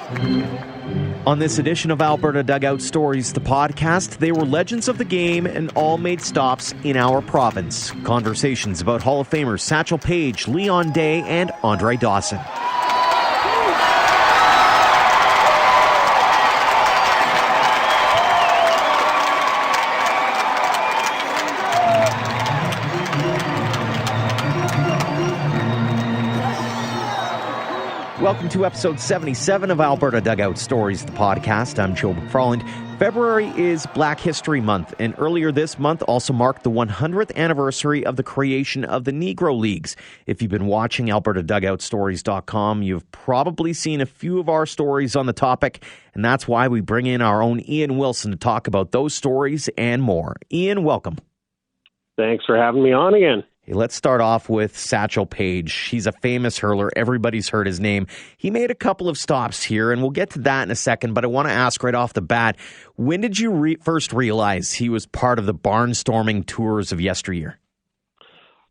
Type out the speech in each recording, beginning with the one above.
On this edition of Alberta Dugout Stories, the podcast, they were legends of the game and all made stops in our province. Conversations about Hall of Famers Satchel Paige, Leon Day, and Andre Dawson. Welcome to episode 77 of Alberta Dugout Stories, the podcast. I'm Joe McFarland. February is Black History Month, and earlier this month also marked the 100th anniversary of the creation of the Negro Leagues. If you've been watching AlbertaDugoutStories.com, you've probably seen a few of our stories on the topic, and that's why we bring in our own Ian Wilson to talk about those stories and more. Ian, welcome. Thanks for having me on again. Let's start off with Satchel Paige. He's a famous hurler. Everybody's heard his name. He made a couple of stops here, and we'll get to that in a second, but I want to ask right off the bat, when did you first realize he was part of the barnstorming tours of yesteryear?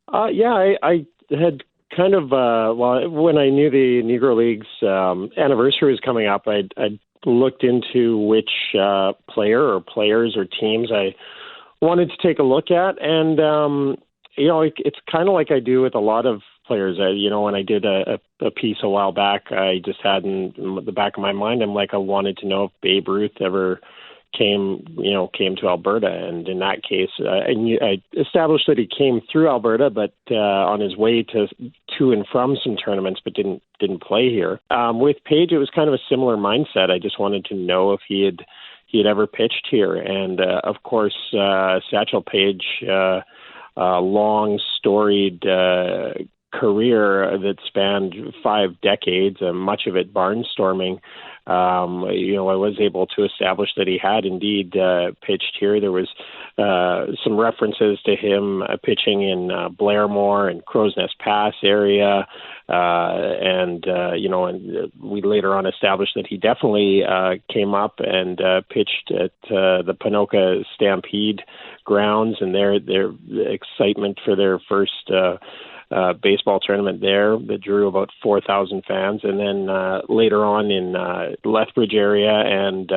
I had kind of, when I knew the Negro Leagues anniversary was coming up, I looked into which player or players or teams I wanted to take a look at, and it's kind of like I do with a lot of players. When I did a piece a while back, I just had in the back of my mind, I wanted to know if Babe Ruth ever came to Alberta. And in that case, I established that he came through Alberta, but on his way to and from some tournaments, but didn't play here. With Paige, it was kind of a similar mindset. I just wanted to know if he had ever pitched here. And of course, Satchel Paige, long storied career that spanned 5 decades, much of it barnstorming. I was able to establish that he had indeed pitched here. There was some references to him pitching in Blairmore and Crow's Nest Pass area, and we later on established that he definitely came up and pitched at the Ponoka Stampede grounds, and their excitement for their first baseball tournament there that drew about 4,000 fans, and then later on in Lethbridge area and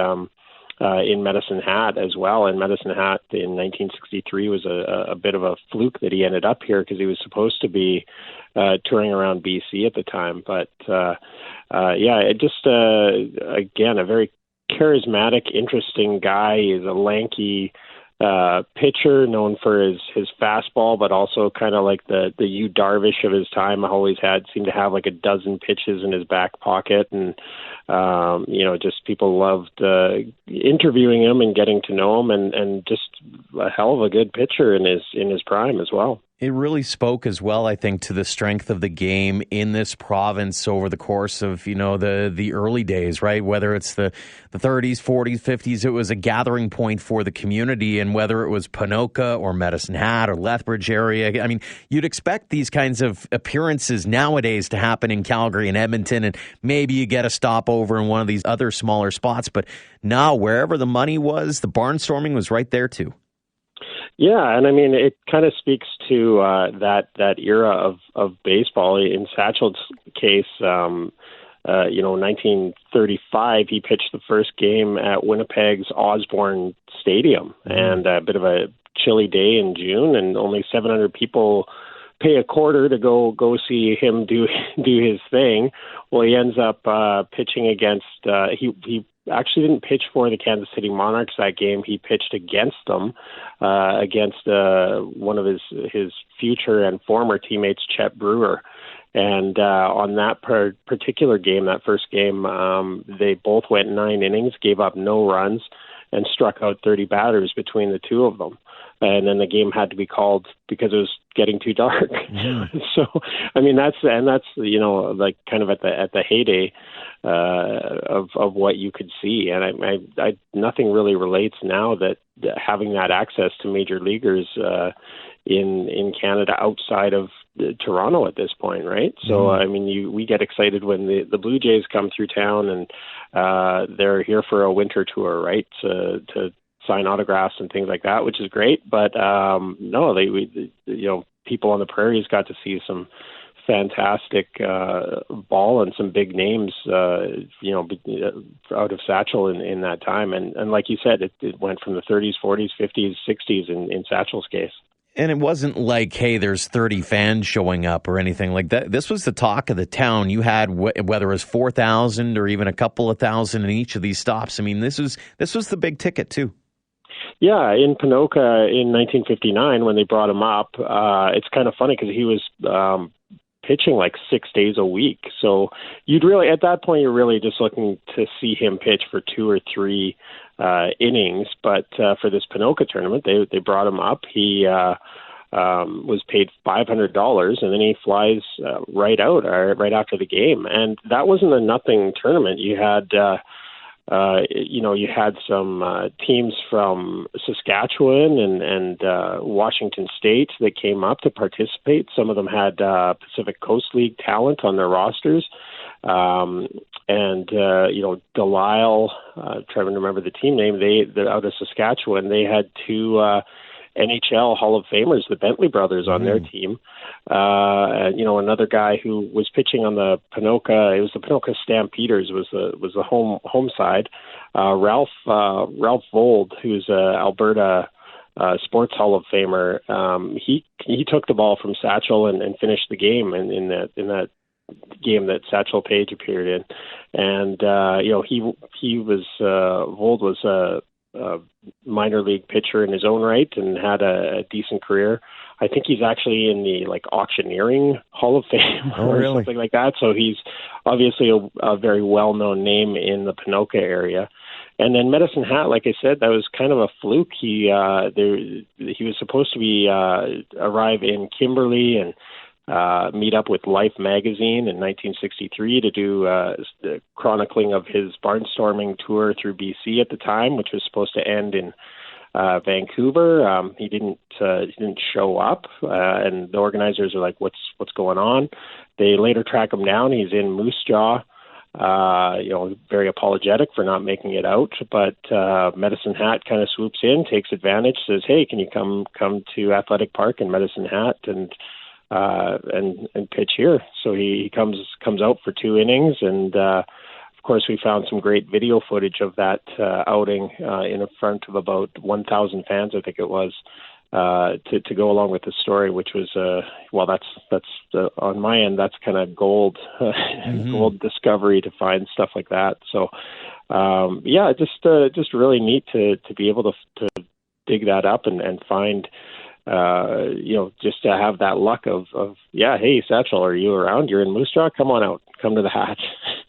in Medicine Hat as well. And Medicine Hat in 1963 was a bit of a fluke that he ended up here because he was supposed to be touring around BC at the time. But again, a very charismatic, interesting guy. He's a lanky pitcher known for his fastball, but also kind of like the Yu Darvish of his time. Always seemed to have like a dozen pitches in his back pocket, and just people loved interviewing him and getting to know him, and just a hell of a good pitcher in his prime as well. It really spoke as well, I think, to the strength of the game in this province over the course of, the early days, right? Whether it's the 30s, 40s, 50s, it was a gathering point for the community, and whether it was Ponoka or Medicine Hat or Lethbridge area. I mean, you'd expect these kinds of appearances nowadays to happen in Calgary and Edmonton, and maybe you get a stopover in one of these other smaller spots, but now wherever the money was, the barnstorming was right there too. Yeah, and I mean, it kind of speaks to that era of baseball. In Satchel's case, 1935, he pitched the first game at Winnipeg's Osborne Stadium, and a bit of a chilly day in June, and only 700 people pay a quarter to go see him do his thing. Well, he ends up pitching against he actually didn't pitch for the Kansas City Monarchs that game. He pitched against them, against one of his future and former teammates, Chet Brewer. And on that particular game, that first game, they both went 9 innings, gave up no runs, and struck out 30 batters between the two of them. And then the game had to be called because it was getting too dark. Yeah. So, I mean, that's like kind of at the heyday of what you could see. And I nothing really relates now that having that access to major leaguers in Canada outside of Toronto at this point, right? So, I mean, we get excited when the Blue Jays come through town and they're here for a winter tour, right? To sign autographs and things like that, which is great. But no, people on the prairies got to see some fantastic ball and some big names, out of Satchel in that time. And like you said, it went from the 30s, 40s, 50s, 60s in Satchel's case. And it wasn't like, hey, there's 30 fans showing up or anything like that. This was the talk of the town. You had whether it was 4,000 or even a couple of thousand in each of these stops. I mean, this was the big ticket too. Yeah, in Ponoka in 1959 when they brought him up, it's kind of funny because he was pitching like 6 days a week. So you'd really, at that point, you're really just looking to see him pitch for 2 or 3 innings. But for this Ponoka tournament, they brought him up. He was paid $500, and then he flies right after the game. And that wasn't a nothing tournament. You had you had some teams from Saskatchewan and Washington State that came up to participate. Some of them had Pacific Coast League talent on their rosters. Delisle, trying to remember the team name, they're out of Saskatchewan. They had 2 NHL Hall of Famers, the Bentley brothers, on their team. Another guy who was pitching on the Ponoka, it was the Ponoka Stampeders, was the home side. Ralph Vold, who's a Alberta Sports Hall of Famer. He took the ball from Satchel and finished the game in that game that Satchel Paige appeared in. And Vold was a minor league pitcher in his own right and had a decent career. I think he's actually in the auctioneering Hall of Fame or something like that. So he's obviously a very well-known name in the Ponoka area. And then Medicine Hat, like I said, that was kind of a fluke. He was supposed to arrive in Kimberley and meet up with Life magazine in 1963 to do the chronicling of his barnstorming tour through BC at the time, which was supposed to end in Vancouver. He didn't show up, and the organizers are like, "What's going on?" They later track him down. He's in Moose Jaw. Very apologetic for not making it out, but Medicine Hat kind of swoops in, takes advantage, says, "Hey, can you come to Athletic Park in Medicine Hat and pitch here?" So he comes out for 2 innings, and of course we found some great video footage of that outing in front of about 1,000 fans, I think it was, to go along with the story, which was that's on my end, that's kind of gold gold discovery to find stuff like that. So just really neat to be able to dig that up and find. Just to have that luck of hey, Satchel, are you around? You're in Moose Jaw? Come on out. Come to the Hat.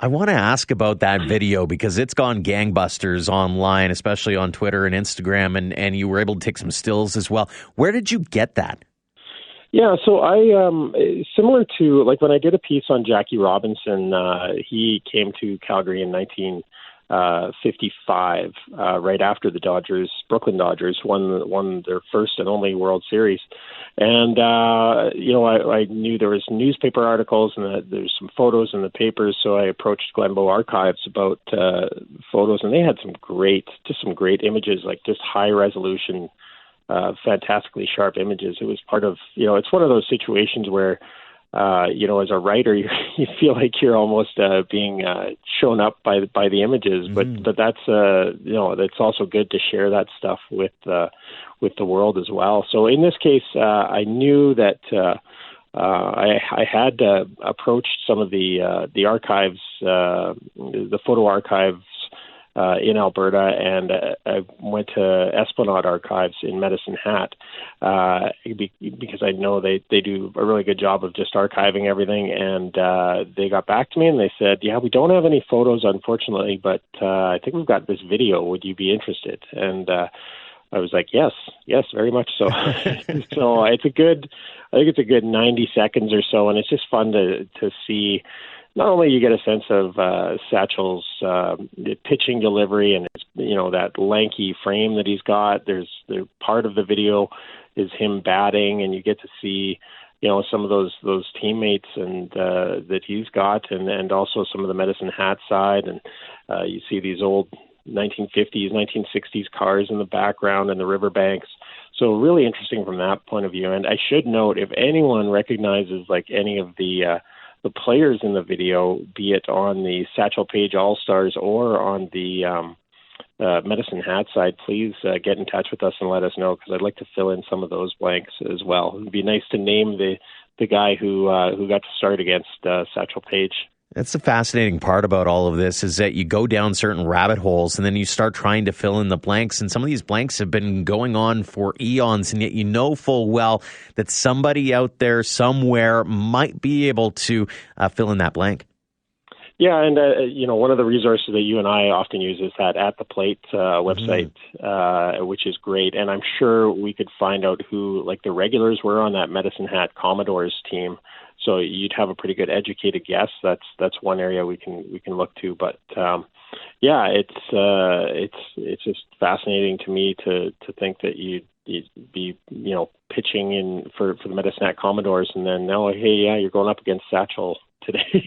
I want to ask about that video because it's gone gangbusters online, especially on Twitter and Instagram, and you were able to take some stills as well. Where did you get that? Yeah, so I, similar to, when I did a piece on Jackie Robinson, he came to Calgary in 1955, right after the Brooklyn Dodgers won their first and only World Series. And, I knew there was newspaper articles and that there's some photos in the papers. So I approached Glenbow Archives about, photos, and they had some great images, just high resolution, fantastically sharp images. It was part of, it's one of those situations where, as a writer, you feel like you're almost being shown up by the images, but that's that's also good to share that stuff with the world as well. So in this case, I knew that I had approached some of the archives, the photo archives in Alberta, and I went to Esplanade Archives in Medicine Hat because I know they do a really good job of just archiving everything, and they got back to me and they said, "Yeah, we don't have any photos, unfortunately, but I think we've got this video. Would you be interested?" And I was like, yes, very much so. So I think it's a good 90 seconds or so, and it's just fun to see. Not only you get a sense of Satchel's pitching delivery and his, that lanky frame that he's got. The part of the video is him batting, and you get to see some of those teammates and that he's got, and also some of the Medicine Hat side, and you see these old 1950s, 1960s cars in the background and the riverbanks. So really interesting from that point of view. And I should note, if anyone recognizes like any of the players in the video, be it on the Satchel Paige All-Stars or on the Medicine Hat side, please get in touch with us and let us know, because I'd like to fill in some of those blanks as well. It'd be nice to name the guy who got to start against Satchel Paige. That's the fascinating part about all of this, is that you go down certain rabbit holes and then you start trying to fill in the blanks. And some of these blanks have been going on for eons, and yet you know full well that somebody out there somewhere might be able to fill in that blank. Yeah, and one of the resources that you and I often use is that At the Plate website, which is great. And I'm sure we could find out who like the regulars were on that Medicine Hat Commodores team. So you'd have a pretty good educated guess. That's one area we can look to. But it's just fascinating to me to think that you'd be pitching in for the Medicine Hat Commodores, and then you're going up against Satchel today.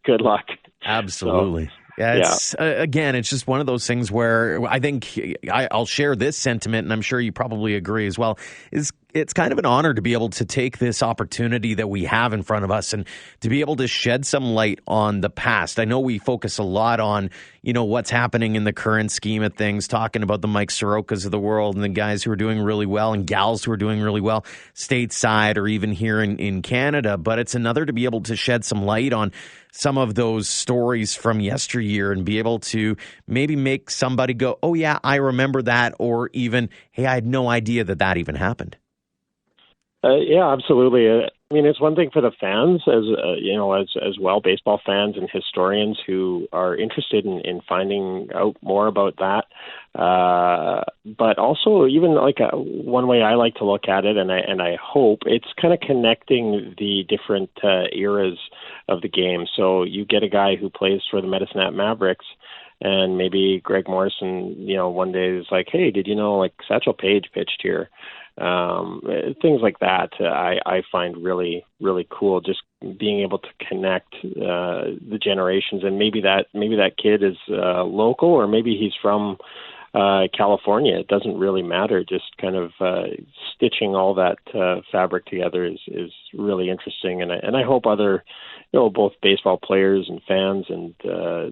Good luck. Absolutely. Again, it's just one of those things where I think I'll share this sentiment, and I'm sure you probably agree as well, it's kind of an honor to be able to take this opportunity that we have in front of us and to be able to shed some light on the past. I know we focus a lot on, what's happening in the current scheme of things, talking about the Mike Sorokas of the world and the guys who are doing really well and gals who are doing really well stateside or even here in Canada. But it's another to be able to shed some light on some of those stories from yesteryear and be able to maybe make somebody go, oh yeah, I remember that, or even, hey, I had no idea that even happened. Absolutely. I mean, it's one thing for the fans, as well, baseball fans and historians who are interested in finding out more about that. But also, even like one way I like to look at it, and I hope it's kind of connecting the different eras of the game. So you get a guy who plays for the Medicine Hat Mavericks, and maybe Greg Morrison, one day is like, hey, did you know like Satchel Paige pitched here? Things like that I find really, really cool, just being able to connect the generations. And maybe that kid is local, or maybe he's from California. It doesn't really matter. Just kind of stitching all that fabric together is really interesting. And I hope other, both baseball players and fans and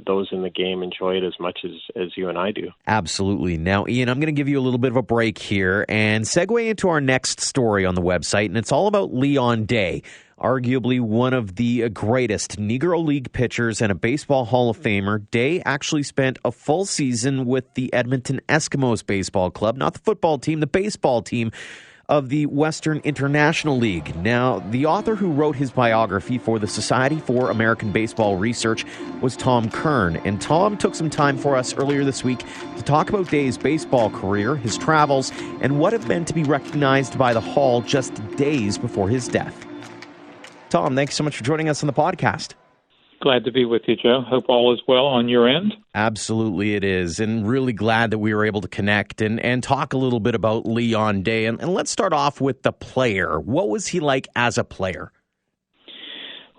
those in the game enjoy it as much as you and I do. Absolutely. Now, Ian, I'm going to give you a little bit of a break here and segue into our next story on the website, and it's all about Leon Day, arguably one of the greatest Negro League pitchers and a Baseball Hall of Famer. Day actually spent a full season with the Edmonton Eskimos Baseball Club, not the football team, the baseball team of the Western International League. Now, the author who wrote his biography for the Society for American Baseball Research was Tom Kern, and Tom took some time for us earlier this week to talk about Day's baseball career, his travels, and what it meant to be recognized by the Hall just days before his death. Tom, thanks so much for joining us on the podcast. Glad to be with you, Joe. Hope all is well on your end. Absolutely it is, and really glad that we were able to connect and talk a little bit about Leon Day. And let's start off with the player. What was he like as a player?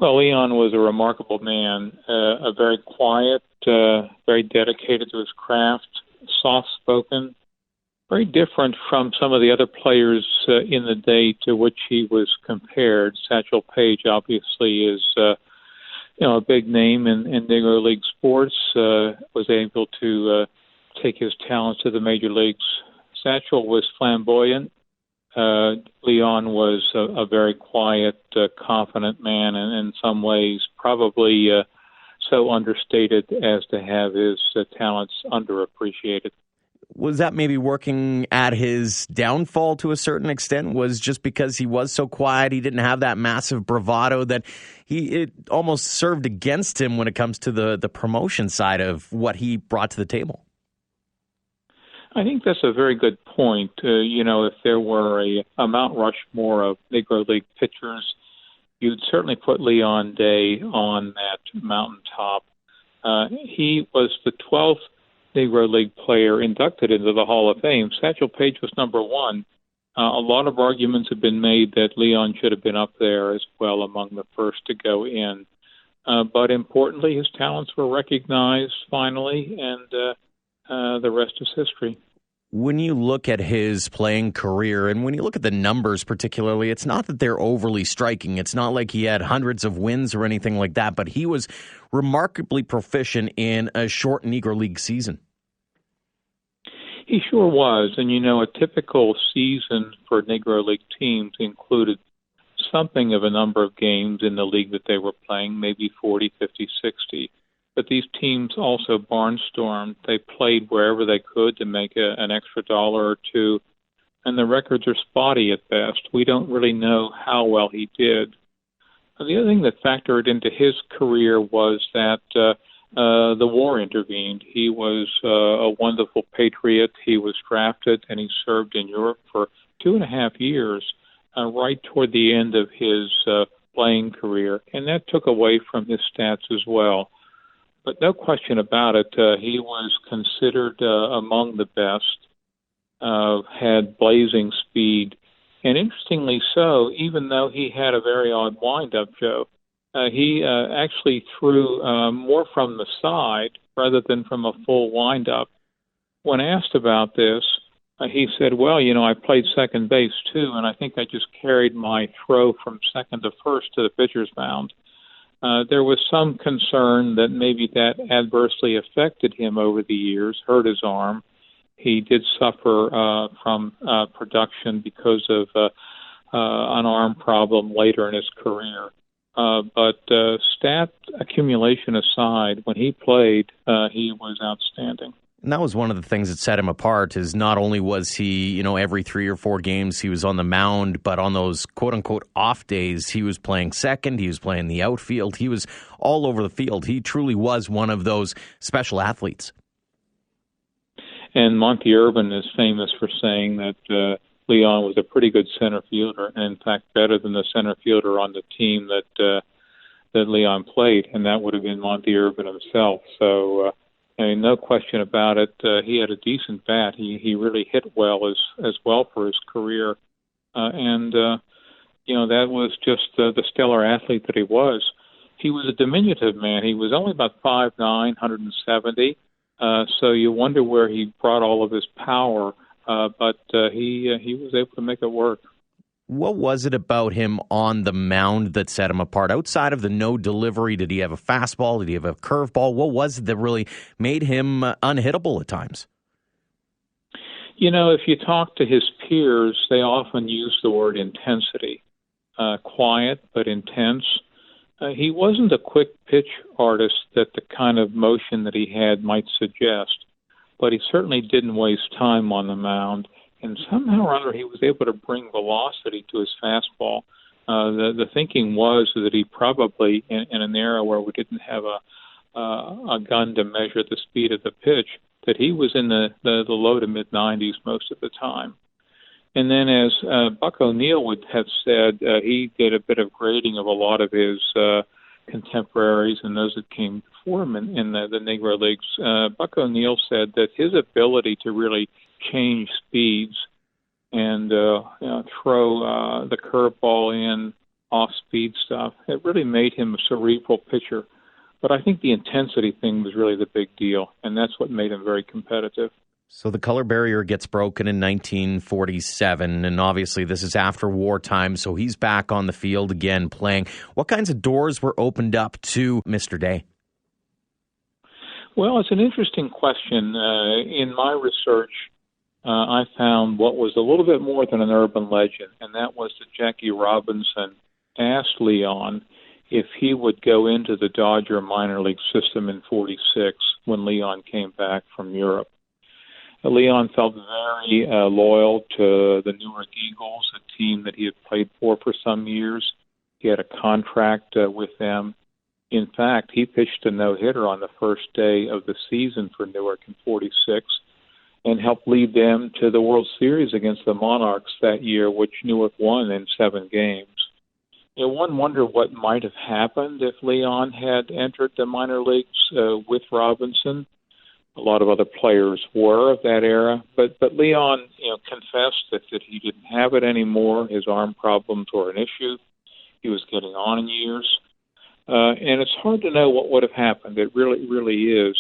Well, Leon was a remarkable man, a very quiet, very dedicated to his craft, soft-spoken, very different from some of the other players in the day to which he was compared. Satchel Paige obviously is a big name in Negro League sports, was able to take his talents to the major leagues. Satchel was flamboyant. Leon was a very quiet, confident man, and in some ways probably so understated as to have his talents underappreciated. Was that maybe working at his downfall to a certain extent? Was just because he was so quiet, he didn't have that massive bravado that it almost served against him when it comes to the promotion side of what he brought to the table? I think that's a very good point. If there were a Mount Rushmore of Negro League pitchers, you'd certainly put Leon Day on that mountaintop. He was the 12th Negro League player inducted into the Hall of Fame. Satchel Paige was number one. A lot of arguments have been made that Leon should have been up there as well among the first to go in. But importantly, his talents were recognized finally, and the rest is history. When you look at his playing career and when you look at the numbers particularly, it's not that they're overly striking. It's not like he had hundreds of wins or anything like that, but he was remarkably proficient in a short Negro League season. He sure was. And, a typical season for Negro League teams included something of a number of games in the league that they were playing, maybe 40, 50, 60. But these teams also barnstormed. They played wherever they could to make an extra dollar or two, and the records are spotty at best. We don't really know how well he did. The other thing that factored into his career was that the war intervened. He was a wonderful patriot. He was drafted, and he served in Europe for 2.5 years, right toward the end of his playing career, and that took away from his stats as well. But no question about it, he was considered among the best, had blazing speed. And interestingly so, even though he had a very odd windup, Joe, he actually threw more from the side rather than from a full windup. When asked about this, he said, well, I played second base too, and I think I just carried my throw from second to first to the pitcher's mound. There was some concern that maybe that adversely affected him over the years, hurt his arm. He did suffer from production because of an arm problem later in his career. But stat accumulation aside, when he played, he was outstanding. And that was one of the things that set him apart is not only was he, every 3 or 4 games he was on the mound, but on those quote-unquote off days, he was playing second, he was playing the outfield, he was all over the field. He truly was one of those special athletes. And Monty Irvin is famous for saying that Leon was a pretty good center fielder, and in fact better than the center fielder on the team that Leon played, and that would have been Monty Irvin himself. So, no question about it. He had a decent bat. He really hit well as well for his career, and that was just the stellar athlete that he was. He was a diminutive man. He was only about 5'9", 170. So you wonder where he brought all of his power, but he was able to make it work. What was it about him on the mound that set him apart? Outside of the no delivery, did he have a fastball? Did he have a curveball? What was it that really made him unhittable at times? If you talk to his peers, they often use the word intensity. Quiet, but intense. He wasn't a quick pitch artist that the kind of motion that he had might suggest, but he certainly didn't waste time on the mound. And somehow or other, he was able to bring velocity to his fastball. The thinking was that he probably, in an era where we didn't have a gun to measure the speed of the pitch, that he was in the low to mid-90s most of the time. And then, as Buck O'Neill would have said, he did a bit of grading of a lot of his contemporaries and those that came before him in the Negro Leagues. Buck O'Neill said that his ability to really change speeds and throw the curveball in, off-speed stuff, it really made him a cerebral pitcher. But I think the intensity thing was really the big deal, and that's what made him very competitive. So the color barrier gets broken in 1947, and obviously this is after wartime, so he's back on the field again playing. What kinds of doors were opened up to Mr. Day? Well, it's an interesting question. In my research, I found what was a little bit more than an urban legend, and that was that Jackie Robinson asked Leon if he would go into the Dodger minor league system in 46 when Leon came back from Europe. Leon felt very loyal to the Newark Eagles, a team that he had played for some years. He had a contract with them. In fact, he pitched a no-hitter on the first day of the season for Newark in 46 and helped lead them to the World Series against the Monarchs that year, which Newark won in 7 games. One wondered what might have happened if Leon had entered the minor leagues with Robinson. A lot of other players were of that era, but Leon, confessed that he didn't have it anymore. His arm problems were an issue. He was getting on in years, and it's hard to know what would have happened. It really is.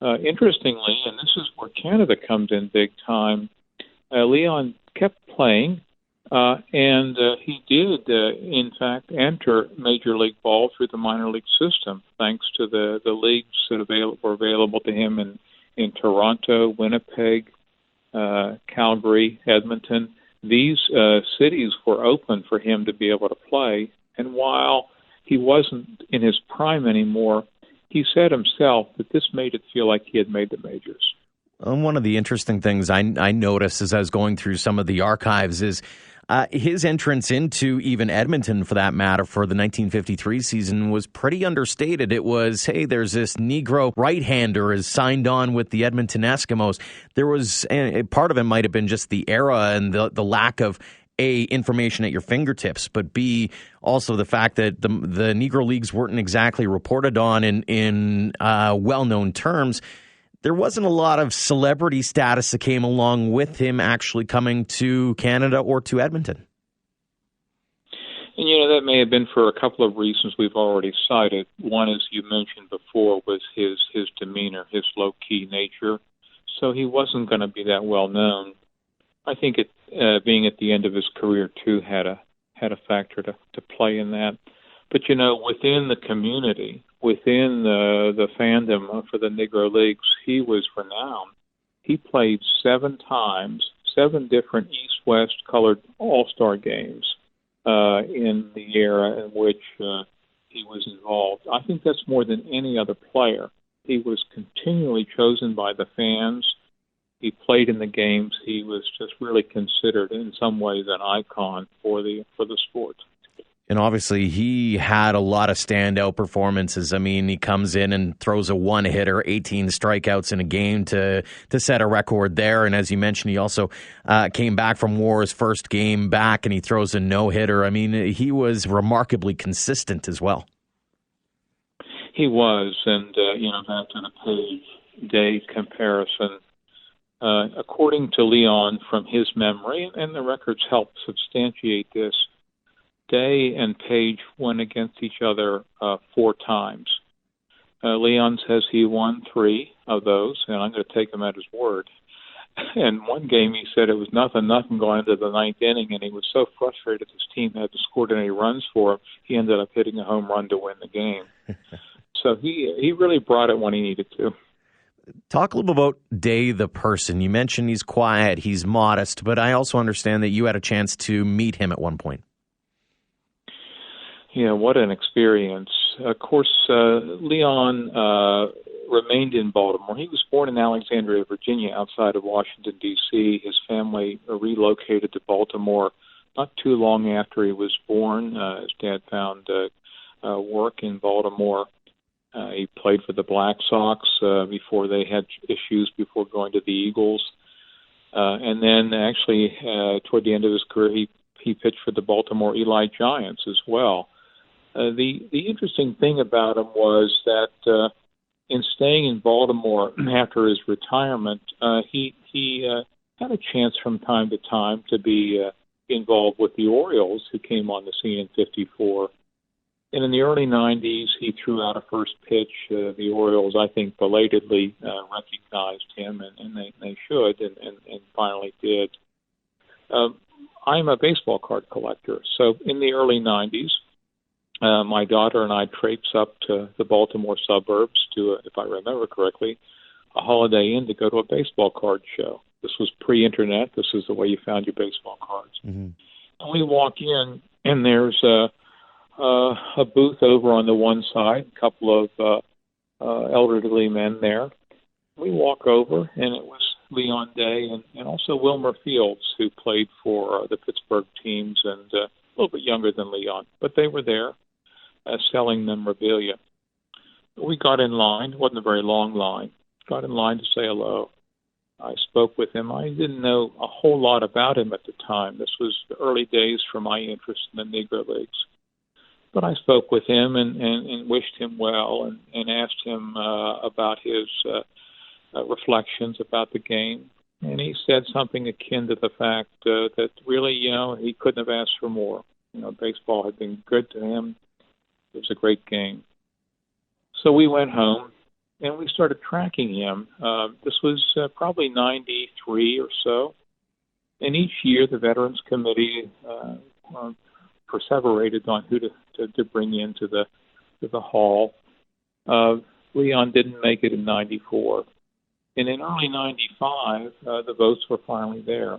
Interestingly, and this is where Canada comes in big time, Leon kept playing, and he did, in fact, enter Major League Ball through the minor league system, thanks to the leagues that were available to him in Toronto, Winnipeg, Calgary, Edmonton. These cities were open for him to be able to play. And while he wasn't in his prime anymore, he said himself that this made it feel like he had made the majors. One of the interesting things I noticed as I was going through some of the archives is his entrance into even Edmonton, for that matter, for the 1953 season was pretty understated. It was, hey, there's this Negro right-hander is signed on with the Edmonton Eskimos. There was, and part of it might have been just the era and the lack of A, information at your fingertips, but B, also the fact that the Negro Leagues weren't exactly reported on in well-known terms. There wasn't a lot of celebrity status that came along with him actually coming to Canada or to Edmonton. And, that may have been for a couple of reasons we've already cited. One, as you mentioned before, was his demeanor, his low-key nature. So he wasn't going to be that well-known. I think being at the end of his career, too, had a factor to play in that. But, within the community, within the fandom for the Negro Leagues, he was renowned. He played 7 times, 7 different East-West colored all-star games in the era in which he was involved. I think that's more than any other player. He was continually chosen by the fans. He played in the games. He was just really considered in some ways an icon for the sport. And obviously, he had a lot of standout performances. I mean, he comes in and throws a one-hitter, 18 strikeouts in a game to set a record there. And as you mentioned, he also came back from War's first game back, and he throws a no-hitter. I mean, he was remarkably consistent as well. He was, and, back to the Page-Day comparison, according to Leon from his memory, and the records help substantiate this, Day and Page went against each other 4 times. Leon says he won 3 of those, and I'm going to take him at his word. And one game he said it was nothing going into the 9th inning, and he was so frustrated his team hadn't scored any runs for him, he ended up hitting a home run to win the game. So he really brought it when he needed to. Talk a little bit about Day the person. You mentioned he's quiet, he's modest, but I also understand that you had a chance to meet him at one point. Yeah, what an experience. Of course, Leon remained in Baltimore. He was born in Alexandria, Virginia, outside of Washington, D.C. His family relocated to Baltimore not too long after he was born. His dad found work in Baltimore. He played for the Black Sox before they had issues before going to the Eagles. And then actually toward the end of his career, he pitched for the Baltimore Eli Giants as well. The interesting thing about him was that in staying in Baltimore after his retirement, he had a chance from time to time to be involved with the Orioles, who came on the scene in '54. And in the early 90s, he threw out a first pitch. The Orioles, I think, belatedly recognized him, and they should, and finally did. I'm a baseball card collector, so in the early 90s, my daughter and I traipsed up to the Baltimore suburbs to, if I remember correctly, a Holiday Inn to go to a baseball card show. This was pre-internet. This is the way you found your baseball cards. Mm-hmm. And we walk in, and there's a booth over on the one side, a couple of elderly men there. We walk over, and it was Leon Day and also Wilmer Fields, who played for the Pittsburgh teams and a little bit younger than Leon. But they were there selling memorabilia. We got in line. It wasn't a very long line. Got in line to say hello. I spoke with him. I didn't know a whole lot about him at the time. This was the early days for my interest in the Negro Leagues. But I spoke with him and wished him well and asked him about his reflections about the game. And he said something akin to the fact that really, he couldn't have asked for more. Baseball had been good to him. It was a great game. So we went home, and we started tracking him. This was probably 93 or so. And each year, the Veterans Committee perseverated on who to bring into the hall. Leon didn't make it in 94. And in early 95, the votes were finally there.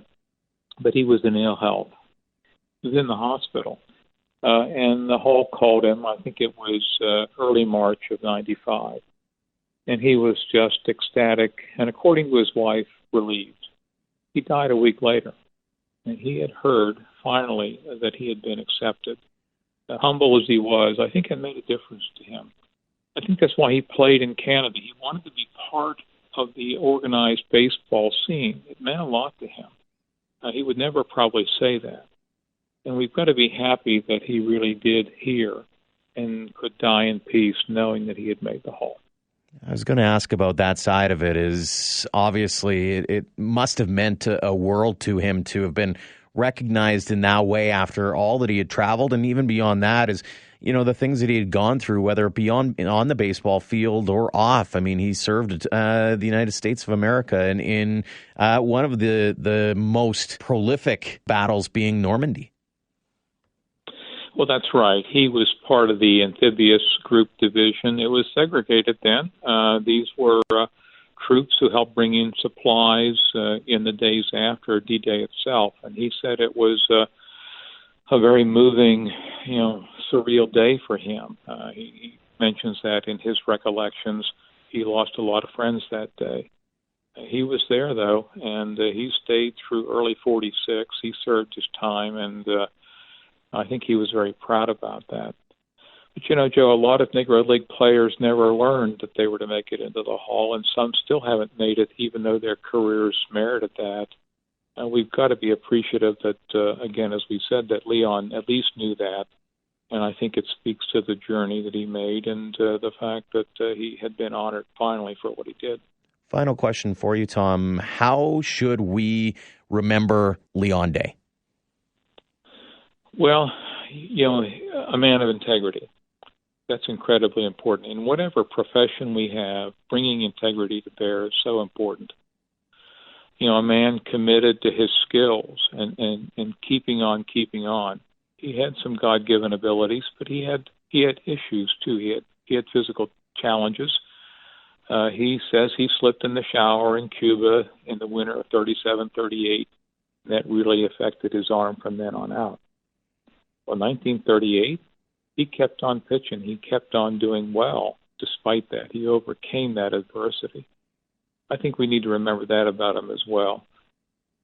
But he was in ill health. He was in the hospital. And the hall called him, I think it was early March of 95. And he was just ecstatic, and according to his wife, relieved. He died a week later, and he had heard, finally, that he had been accepted. Humble as he was, I think it made a difference to him. I think that's why he played in Canada. He wanted to be part of the organized baseball scene. It meant a lot to him. He would never probably say that. And we've got to be happy that he really did hear and could die in peace knowing that he had made the hall. I was going to ask about that side of it. Is obviously it must have meant a world to him to have been recognized in that way after all that he had traveled, and even beyond that is, you know, the things that he had gone through, whether it be on the baseball field or off. I mean, he served the United States of America and in one of the most prolific battles being Normandy. Well, that's right. He was part of the amphibious group division. It was segregated then. These were troops who helped bring in supplies in the days after D-Day itself. And he said it was a very moving, surreal day for him. He mentions that in his recollections. He lost a lot of friends that day. He was there, though, and he stayed through early 46. He served his time, and I think he was very proud about that. But, Joe, a lot of Negro League players never learned that they were to make it into the Hall, and some still haven't made it, even though their careers merited that. And we've got to be appreciative that, again, as we said, that Leon at least knew that. And I think it speaks to the journey that he made and the fact that he had been honored finally for what he did. Final question for you, Tom. How should we remember Leon Day? Well, a man of integrity. That's incredibly important. In whatever profession we have, bringing integrity to bear is so important. A man committed to his skills and keeping on. He had some God-given abilities, but he had issues too. He had physical challenges. He says he slipped in the shower in Cuba in the winter of 37, 38. That really affected his arm from then on out. Well, 1938, he kept on pitching. He kept on doing well despite that. He overcame that adversity. I think we need to remember that about him as well.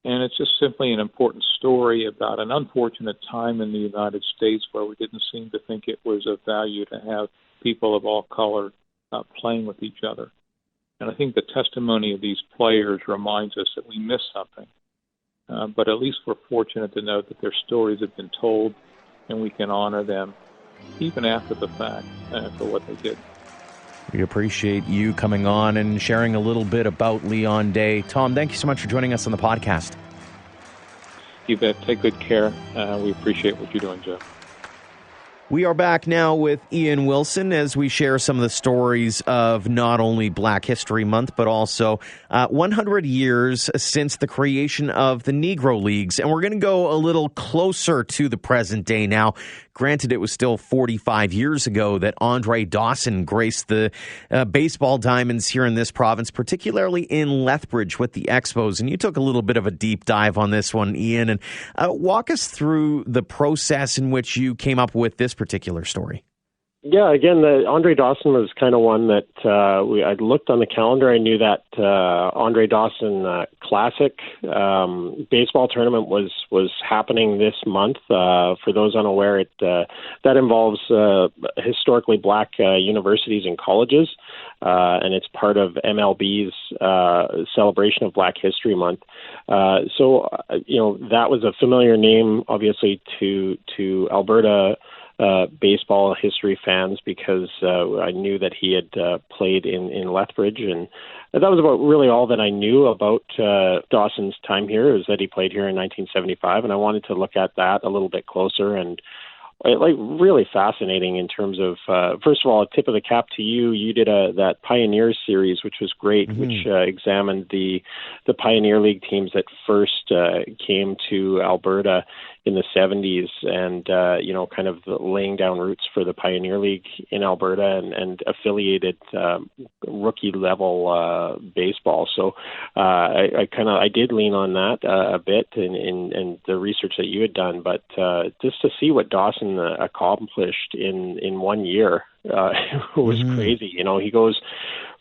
And it's just simply an important story about an unfortunate time in the United States where we didn't seem to think it was of value to have people of all color playing with each other. And I think the testimony of these players reminds us that we missed something. But at least we're fortunate to know that their stories have been told, and we can honor them even after the fact for what they did. We appreciate you coming on and sharing a little bit about Leon Day. Tom, thank you so much for joining us on the podcast. You bet. Take good care. We appreciate what you're doing, Joe. We are back now with Ian Wilson as we share some of the stories of not only Black History Month, but also 100 years since the creation of the Negro Leagues. And we're going to go a little closer to the present day now. Granted, it was still 45 years ago that Andre Dawson graced the baseball diamonds here in this province, particularly in Lethbridge with the Expos. And you took a little bit of a deep dive on this one, Ian, and walk us through the process in which you came up with this particular story. Yeah, again, the Andre Dawson was kind of one that I looked on the calendar. I knew that Andre Dawson Classic baseball tournament was happening this month. For those unaware, that involves historically black universities and colleges, and it's part of MLB's celebration of Black History Month. So that was a familiar name, obviously, to Alberta baseball history fans because I knew that he had played in Lethbridge, and that was about really all that I knew about Dawson's time here, is that he played here in 1975, and I wanted to look at that a little bit closer and like really fascinating in terms of first of all, a tip of the cap to you. You did that Pioneers series, which was great, which examined the Pioneer League teams that first came to Alberta in the 70s, and kind of laying down roots for the Pioneer League in Alberta and affiliated rookie level baseball. So I did lean on that a bit in the research that you had done, but just to see what Dawson accomplished in 1 year was crazy. He goes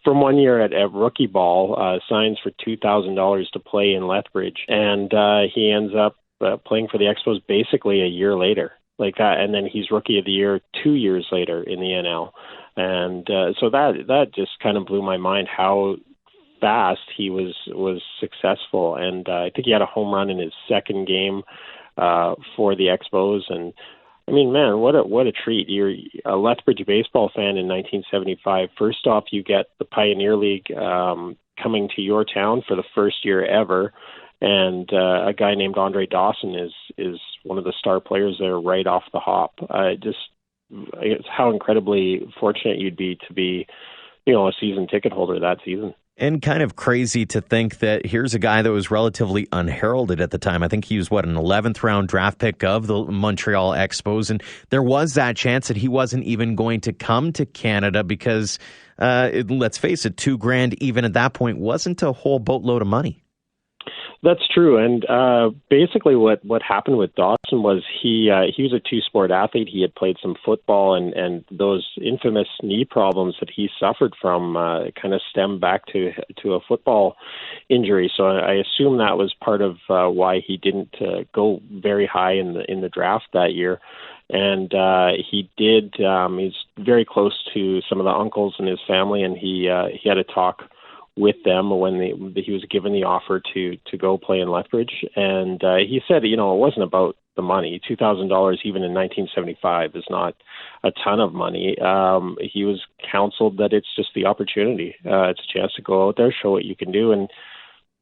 from 1 year at rookie ball, signs for $2,000 to play in Lethbridge, and he ends up playing for the Expos basically a year later, like that, and then he's Rookie of the Year 2 years later in the NL, and so that just kind of blew my mind how fast he was successful, and I think he had a home run in his second game for the Expos, and I mean, man, what a treat! You're a Lethbridge baseball fan in 1975. First off, you get the Pioneer League coming to your town for the first year ever. And a guy named Andre Dawson is one of the star players there right off the hop. It's how incredibly fortunate you'd be to be, a season ticket holder that season. And kind of crazy to think that here's a guy that was relatively unheralded at the time. I think he was, an 11th round draft pick of the Montreal Expos. And there was that chance that he wasn't even going to come to Canada because, let's face it, $2,000 even at that point wasn't a whole boatload of money. That's true, and basically what happened with Dawson was he was a two-sport athlete. He had played some football, and those infamous knee problems that he suffered from kind of stemmed back to a football injury. So I assume that was part of why he didn't go very high in the draft that year. And he did. He's very close to some of the uncles in his family, and he had a talk with them when he was given the offer to go play in Lethbridge, and he said, it wasn't about the money. $2,000 even in 1975 is not a ton of money. He was counseled that it's just the opportunity. It's a chance to go out there, show what you can do, and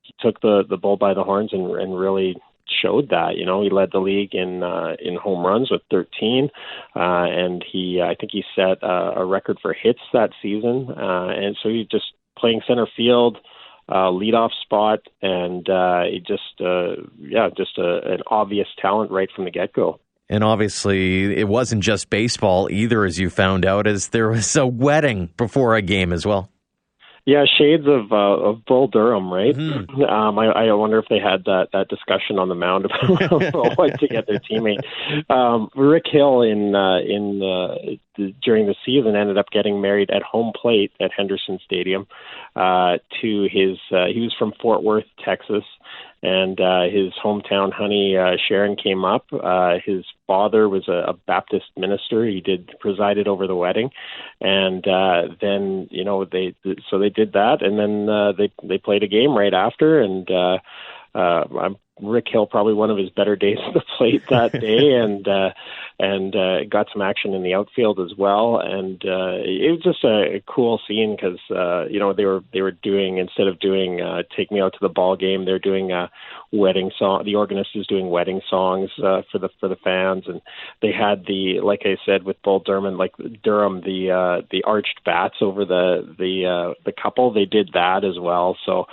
he took the bull by the horns and really showed that. He led the league in home runs with 13, and I think he set a record for hits that season, and so he just playing center field, leadoff spot, and an obvious talent right from the get-go. And obviously, it wasn't just baseball either, as you found out, as there was a wedding before a game as well. Yeah, shades of Bull Durham, right? Mm-hmm. I wonder if they had that discussion on the mound about what to get their teammate. Rick Hill during the season ended up getting married at home plate at Henderson Stadium to his. He was from Fort Worth, Texas, and his hometown honey Sharon came up. His father was a Baptist minister. He presided over the wedding, and then they did that, and then they played a game right after, and Rick Hill probably one of his better days at the plate that day, and got some action in the outfield as well, and it was just a cool scene because they were doing, instead of doing "Take Me Out to the Ball Game," they're doing a wedding song. The organist is doing wedding songs for the fans, and they had like I said with Bull Durham, the arched bats over the couple. They did that as well, so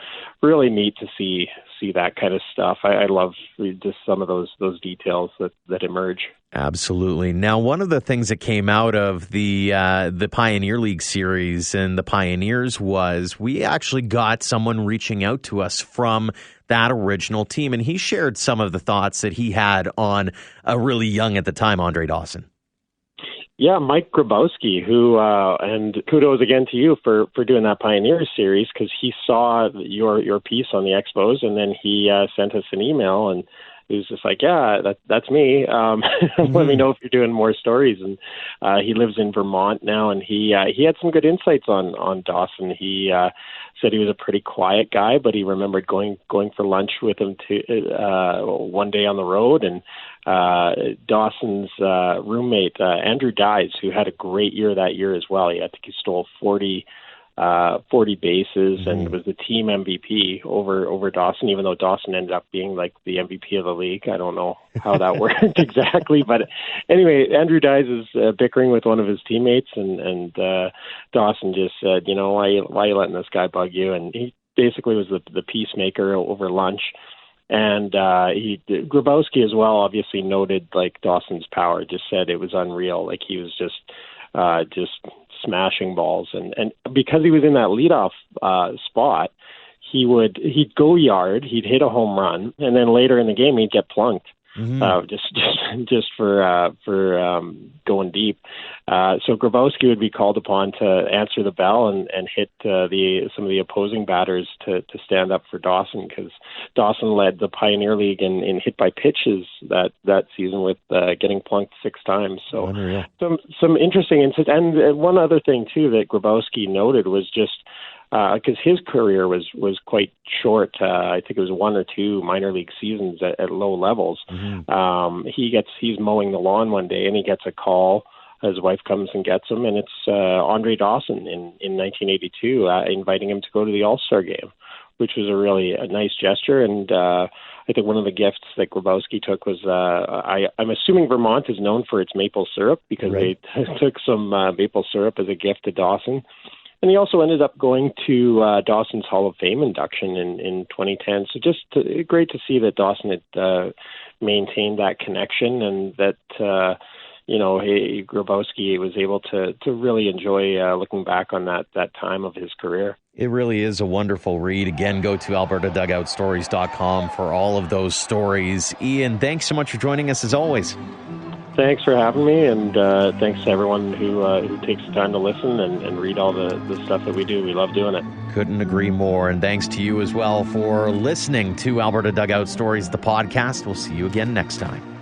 really neat to see that kind of stuff. I love just some of those details that emerge. Absolutely. Now, one of the things that came out of the Pioneer League series and the Pioneers was we actually got someone reaching out to us from that original team, and he shared some of the thoughts that he had on a really young at the time Andre Dawson. Yeah, Mike Grabowski, who and kudos again to you for doing that Pioneers series, because he saw your piece on the Expos, and then he sent us an email, and he was just like, yeah, that's me. Let me know if you're doing more stories. And he lives in Vermont now, and he had some good insights on Dawson. He said he was a pretty quiet guy, but he remembered going for lunch with him one day on the road, and Dawson's roommate, Andrew Dyes, who had a great year that year as well. I think he stole 40 40 bases, and was the team MVP over Dawson, even though Dawson ended up being like the MVP of the league. I don't know how that worked exactly, but anyway, Andrew Dyes is bickering with one of his teammates, and Dawson just said, why are you letting this guy bug you? And he basically was the peacemaker over lunch. And Grabowski as well obviously noted like Dawson's power, just said it was unreal. Like he was just smashing balls, and because he was in that leadoff spot, he'd go yard, he'd hit a home run, and then later in the game he'd get plunked. Just for going deep. So Grabowski would be called upon to answer the bell and hit some of the opposing batters to stand up for Dawson, because Dawson led the Pioneer League in hit by pitches that season with getting plunked 6 times. So some interesting incidents. And one other thing too that Grabowski noted was just because his career was quite short. I think it was 1 or 2 minor league seasons at low levels. He's mowing the lawn one day and he gets a call. His wife comes and gets him, and it's Andre Dawson in 1982 inviting him to go to the All-Star game, which was a nice gesture. And I think one of the gifts that Grabowski took was I'm assuming Vermont is known for its maple syrup, because they took some maple syrup as a gift to Dawson. And he also ended up going to Dawson's Hall of Fame induction in 2010. So just great to see that Dawson had maintained that connection, and that Grabowski was able to really enjoy looking back on that time of his career. It really is a wonderful read. Again, go to albertadugoutstories.com for all of those stories. Ian, thanks so much for joining us as always. Thanks for having me, and thanks to everyone who takes the time to listen and read all the stuff that we do. We love doing it. Couldn't agree more. And thanks to you as well for listening to Alberta Dugout Stories, the podcast. We'll see you again next time.